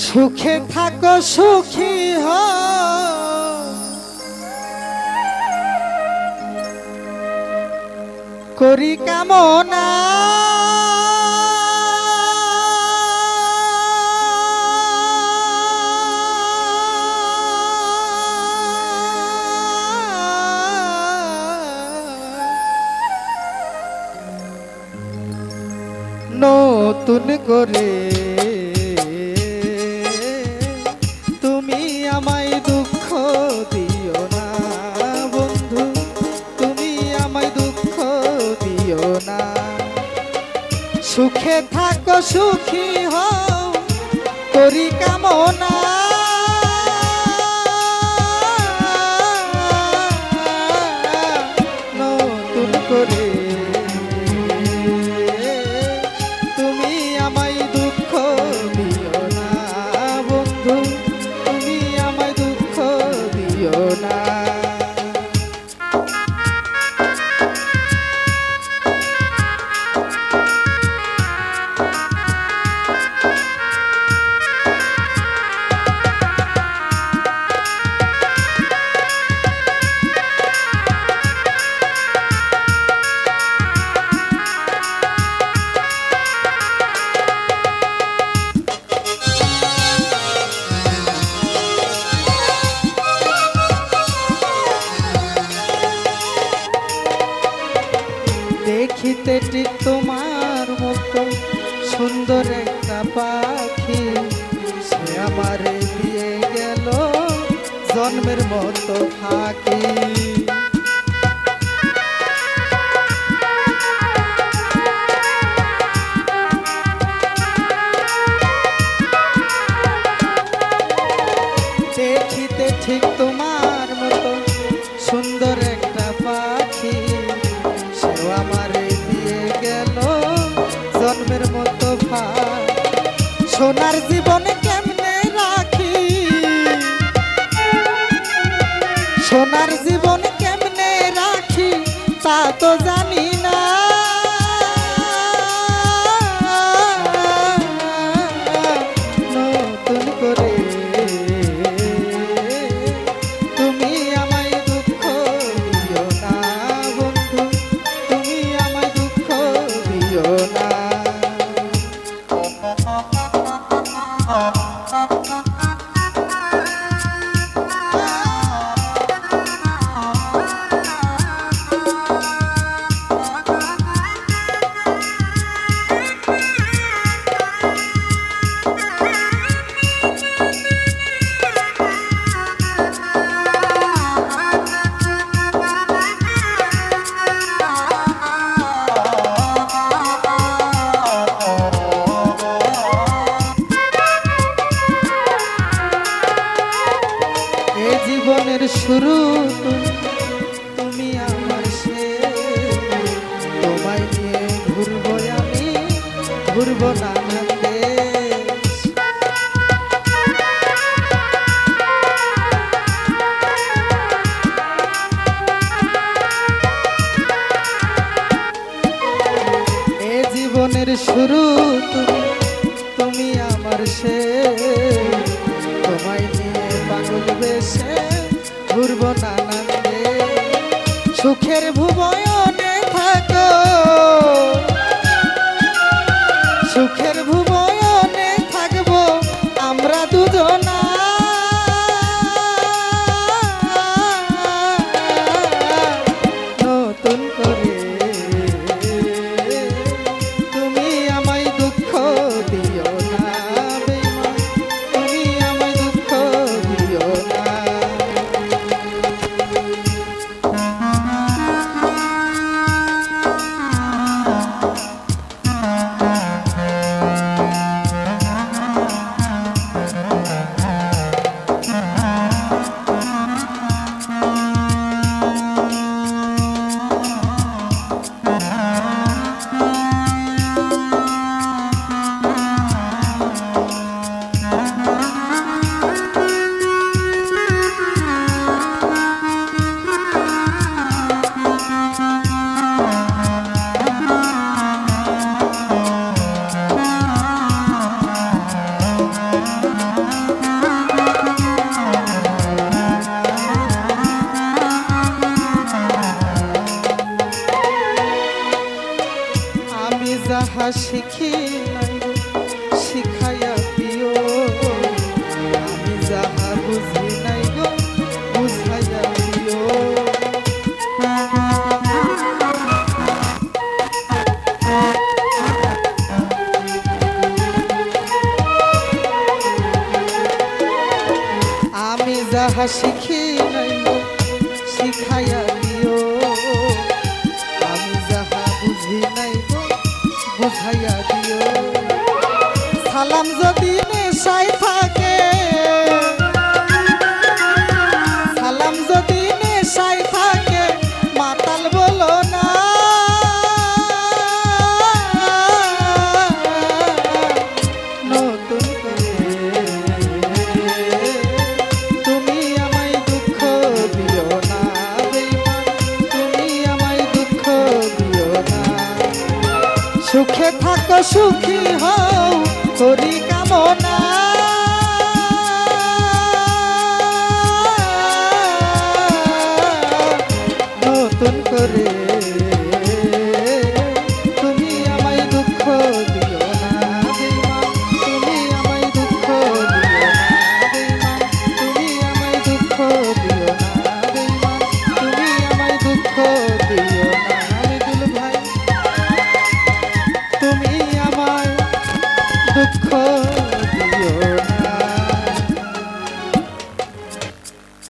সুখে থাকো সুখী করি কামনা নতুন করে তুমি আমায় দুঃখ দিও না বন্ধু, তুমি আমায় দুঃখ দিও না। সুখে থাকো সুখী হও করি কামনা নতুন করে দেখিতে ঠিক তোমার মতো সুন্দর একটা পাখি, সে আমারে দিয়ে গেল জন্মের মতো ফাঁকি। দেখিতে ঠিক তোমার মতো সুন্দর একটা পাখি, সেও আমারে দিয়ে গেল জন্মের মতো ভাই। সোনার জীবনে কেমনে রাখি, সোনার জীবন কেমনে রাখি তা তো জানি না। নতুন করে তুমি আমায় দুঃখ দিও না বন্ধু, তুমি আমায় দুঃখ দিও না। জীবনের শুরু তুমি আমার শেষ, তোমায় নিয়ে ঘুরবো আমি, ঘুরবো নানান দেশ। এ জীবনের শুরু তুমি আমার শেষ, তোমায় নিয়ে পাগল বেশে ঘুরবো নানান দেশ। সুখের ভুবনে থাকো, সুখের ভুবনে থাকবো আমরা দুজনা। নতুন করে তুমি আমায় দুঃখ দিও না বেঈমান, তুমি আমায় দুঃখ দিও না। যাহা শিখি নাই গো শিখাইয়া দিও, আমি যাহা বুঝি নাই গো বুঝাইয়া দিও। আমি যাহা শিখি নাই গো শিখাইয়া দিও, আমি যাহা বুঝি নাই গো বুঝাইয়া দিও। সালাম যদি নেশায় থাকে, সালাম যদি নেশায় থাকে মাতাল বলো না, নতুন করে তুমি আমায় দুঃখ দিও না বেঈমান, তুমি আমায় দুঃখ দিও না। সুখে থাকো সুখী হও করি কামনা, নতুন করে